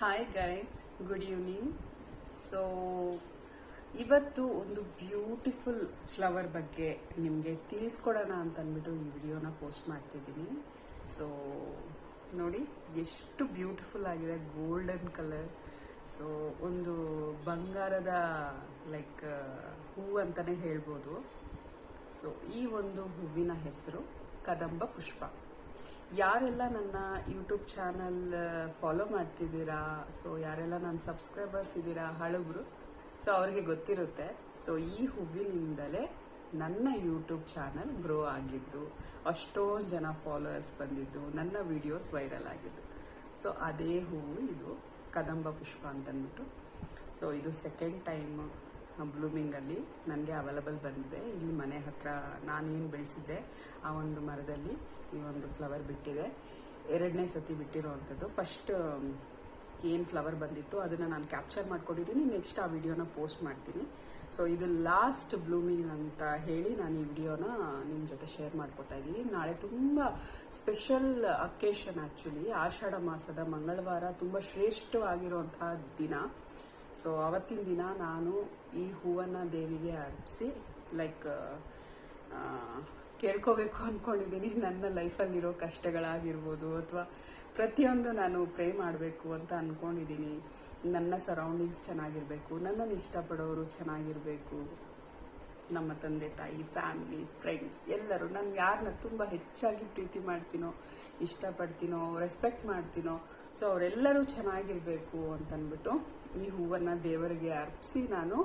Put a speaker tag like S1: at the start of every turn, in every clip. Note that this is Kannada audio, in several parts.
S1: Hi guys, good evening. So ಇವತ್ತು ಒಂದು ಬ್ಯೂಟಿಫುಲ್ ಫ್ಲವರ್ ಬಗ್ಗೆ ನಿಮಗೆ ತಿಳಿಸ್ಕೊಡೋಣ ಅಂತ ಅಂದ್ಬಿಟ್ಟು ಈ ವಿಡಿಯೋನ ಪೋಸ್ಟ್ ಮಾಡ್ತಿದ್ದೀನಿ. ಸೊ ನೋಡಿ ಎಷ್ಟು ಬ್ಯೂಟಿಫುಲ್ ಆಗಿದೆ, ಗೋಲ್ಡನ್ ಕಲರ್. ಸೊ ಒಂದು ಬಂಗಾರದ ಲೈಕ್ ಹೂವು ಅಂತಲೇ ಹೇಳ್ಬೋದು. ಸೊ ಈ ಒಂದು ಹೂವಿನ ಹೆಸರು ಕದಂಬ ಪುಷ್ಪ. ಯಾರೆಲ್ಲ ನನ್ನ ಯೂಟ್ಯೂಬ್ ಚಾನಲ್ ಫಾಲೋ ಮಾಡ್ತಿದ್ದೀರಾ, ಸೊ ಯಾರೆಲ್ಲ ನನ್ನ ಸಬ್ಸ್ಕ್ರೈಬರ್ಸ್ ಇದ್ದೀರಾ ಹಳಬ್ರು, ಸೊ ಅವ್ರಿಗೆ ಗೊತ್ತಿರುತ್ತೆ. ಸೊ ಈ ಹೂವಿನಿಂದಲೇ ನನ್ನ ಯೂಟ್ಯೂಬ್ ಚಾನಲ್ ಗ್ರೋ ಆಗಿದ್ದು, ಅಷ್ಟೊಂದು ಜನ ಫಾಲೋವರ್ಸ್ ಬಂದಿದ್ದು, ನನ್ನ ವಿಡಿಯೋಸ್ ವೈರಲ್ ಆಗಿದ್ದು. ಸೊ ಅದೇ ಹೂವು ಇದು ಕದಂಬ ಪುಷ್ಪ ಅಂತಂದ್ಬಿಟ್ಟು. ಸೊ ಇದು ಸೆಕೆಂಡ್ ಟೈಮ್ ಬ್ಲೂಮಿಂಗಲ್ಲಿ ನನಗೆ ಅವೈಲಬಲ್ ಬಂದಿದೆ. ಇಲ್ಲಿ ಮನೆ ಹತ್ರ ನಾನೇನು ಬೆಳೆಸಿದ್ದೆ ಆ ಒಂದು ಮರದಲ್ಲಿ ಈ ಒಂದು ಫ್ಲವರ್ ಬಿಟ್ಟಿದೆ. ಎರಡನೇ ಸತಿ ಬಿಟ್ಟಿರೋವಂಥದ್ದು. ಫಸ್ಟ್ ಏನು ಫ್ಲವರ್ ಬಂದಿತ್ತು ಅದನ್ನು ನಾನು ಕ್ಯಾಪ್ಚರ್ ಮಾಡ್ಕೊಂಡಿದ್ದೀನಿ. ನೆಕ್ಸ್ಟ್ ಆ ವಿಡಿಯೋನ ಪೋಸ್ಟ್ ಮಾಡ್ತೀನಿ. ಸೊ ಇದು ಲಾಸ್ಟ್ ಬ್ಲೂಮಿಂಗ್ ಅಂತ ಹೇಳಿ ನಾನು ಈ ವಿಡಿಯೋನ ನಿಮ್ಮ ಜೊತೆ ಶೇರ್ ಮಾಡ್ಕೋತಾ ಇದ್ದೀನಿ. ನಾಳೆ ತುಂಬ ಸ್ಪೆಷಲ್ ಅಕೇಶನ್, ಆ್ಯಕ್ಚುಲಿ ಆಷಾಢ ಮಾಸದ ಮಂಗಳವಾರ, ತುಂಬ ಶ್ರೇಷ್ಠವಾಗಿರುವಂತಹ ದಿನ. ಸೊ ಅವತ್ತಿನ ದಿನ ನಾನು ಈ ಹೂವನ್ನು ದೇವಿಗೆ ಅರ್ಪಿಸಿ ಲೈಕ್ ಕೇಳ್ಕೋಬೇಕು ಅಂದ್ಕೊಂಡಿದ್ದೀನಿ. ನನ್ನ ಲೈಫಲ್ಲಿರೋ ಕಷ್ಟಗಳಾಗಿರ್ಬೋದು ಅಥವಾ ಪ್ರತಿಯೊಂದು ನಾನು ಪ್ರೇ ಮಾಡಬೇಕು ಅಂತ ಅಂದ್ಕೊಂಡಿದ್ದೀನಿ. ನನ್ನ ಸರೌಂಡಿಂಗ್ಸ್ ಚೆನ್ನಾಗಿರಬೇಕು, ನನ್ನನ್ನು ಇಷ್ಟಪಡೋರು ಚೆನ್ನಾಗಿರಬೇಕು, ನಮ್ಮ ತಂದೆ ತಾಯಿ, ಫ್ಯಾಮಿಲಿ, ಫ್ರೆಂಡ್ಸ್ ಎಲ್ಲರೂ, ನಾನು ಯಾರನ್ನ ತುಂಬ ಹೆಚ್ಚಾಗಿ ಪ್ರೀತಿ ಮಾಡ್ತೀನೋ, ಇಷ್ಟಪಡ್ತೀನೋ, ರೆಸ್ಪೆಕ್ಟ್ ಮಾಡ್ತೀನೋ, ಸೊ ಅವರೆಲ್ಲರೂ ಚೆನ್ನಾಗಿರಬೇಕು ಅಂತಂದ್ಬಿಟ್ಟು ಈ ಹೂವನ್ನು ದೇವರಿಗೆ ಅರ್ಪಿಸಿ ನಾನು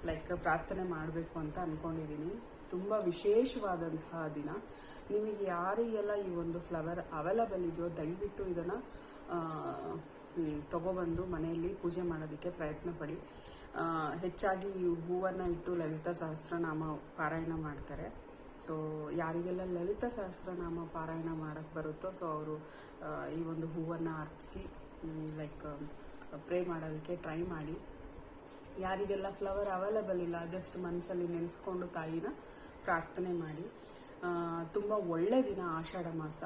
S1: ಲೈಕ್ ಪ್ರಾರ್ಥನೆ ಮಾಡಬೇಕು ಅಂತ ಅಂದ್ಕೊಂಡಿದ್ದೀನಿ. ತುಂಬ ವಿಶೇಷವಾದಂತಹ ದಿನ. ನಿಮಗೆ ಯಾರಿಗೆಲ್ಲ ಈ ಒಂದು ಫ್ಲವರ್ ಅವೈಲಬಲ್ ಇದೆಯೋ ದಯವಿಟ್ಟು ಇದನ್ನು ತಗೊಬಂದು ಮನೆಯಲ್ಲಿ ಪೂಜೆ ಮಾಡೋದಕ್ಕೆ ಪ್ರಯತ್ನ ಪಡಿ. ಹೆಚ್ಚಾಗಿ ಈ ಹೂವನ್ನು ಇಟ್ಟು ಲಲಿತಾ ಸಹಸ್ರನಾಮ ಪಾರಾಯಣ ಮಾಡ್ತಾರೆ. ಸೊ ಯಾರಿಗೆಲ್ಲ ಲಲಿತಾ ಸಹಸ್ರನಾಮ ಪಾರಾಯಣ ಮಾಡೋಕ್ಕೆ ಬರುತ್ತೋ ಸೊ ಅವರು ಈ ಒಂದು ಹೂವನ್ನು ಅರ್ಪಿಸಿ ಲೈಕ್ ಪ್ರೇ ಮಾಡೋದಕ್ಕೆ ಟ್ರೈ ಮಾಡಿ. ಯಾರಿಗೆಲ್ಲ ಫ್ಲವರ್ ಅವೈಲಬಲ್ ಇಲ್ಲ, ಜಸ್ಟ್ ಮನಸ್ಸಲ್ಲಿ ನೆನೆಸ್ಕೊಂಡು ತಾಯಿನ ಪ್ರಾರ್ಥನೆ ಮಾಡಿ. ತುಂಬ ಒಳ್ಳೆ ದಿನ ಆಷಾಢ ಮಾಸ.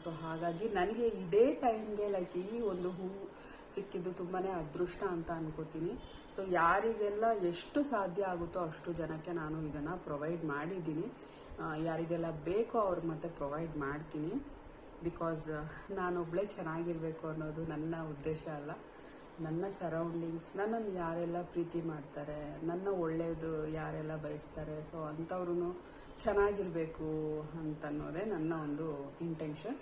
S1: ಸೊ ಹಾಗಾಗಿ ನನಗೆ ಇದೇ ಟೈಮ್ಗೆ ಲೈಕ್ ಈ ಒಂದು ಹೂವು ಸಿಕ್ಕಿದ್ದು ತುಂಬಾ ಅದೃಷ್ಟ ಅಂತ ಅನ್ಕೋತೀನಿ. ಸೊ ಯಾರಿಗೆಲ್ಲ ಎಷ್ಟು ಸಾಧ್ಯ ಆಗುತ್ತೋ ಅಷ್ಟು ಜನಕ್ಕೆ ನಾನು ಇದನ್ನು ಪ್ರೊವೈಡ್ ಮಾಡಿದ್ದೀನಿ. ಯಾರಿಗೆಲ್ಲ ಬೇಕೋ ಅವ್ರು ಮತ್ತೆ ಪ್ರೊವೈಡ್ ಮಾಡ್ತೀನಿ. ಬಿಕಾಸ್ ನಾನೊಬ್ಬಳೇ ಚೆನ್ನಾಗಿರಬೇಕು ಅನ್ನೋದು ನನ್ನ ಉದ್ದೇಶ ಅಲ್ಲ. ನನ್ನ ಸರೌಂಡಿಂಗ್ಸ್, ನನ್ನನ್ನು ಯಾರೆಲ್ಲ ಪ್ರೀತಿ ಮಾಡ್ತಾರೆ, ನನ್ನ ಒಳ್ಳೆಯದು ಯಾರೆಲ್ಲ ಬಯಸ್ತಾರೆ, ಸೊ ಅಂಥವ್ರು ಚೆನ್ನಾಗಿರಬೇಕು ಅಂತನ್ನೋದೇ ನನ್ನ ಒಂದು ಇಂಟೆನ್ಷನ್.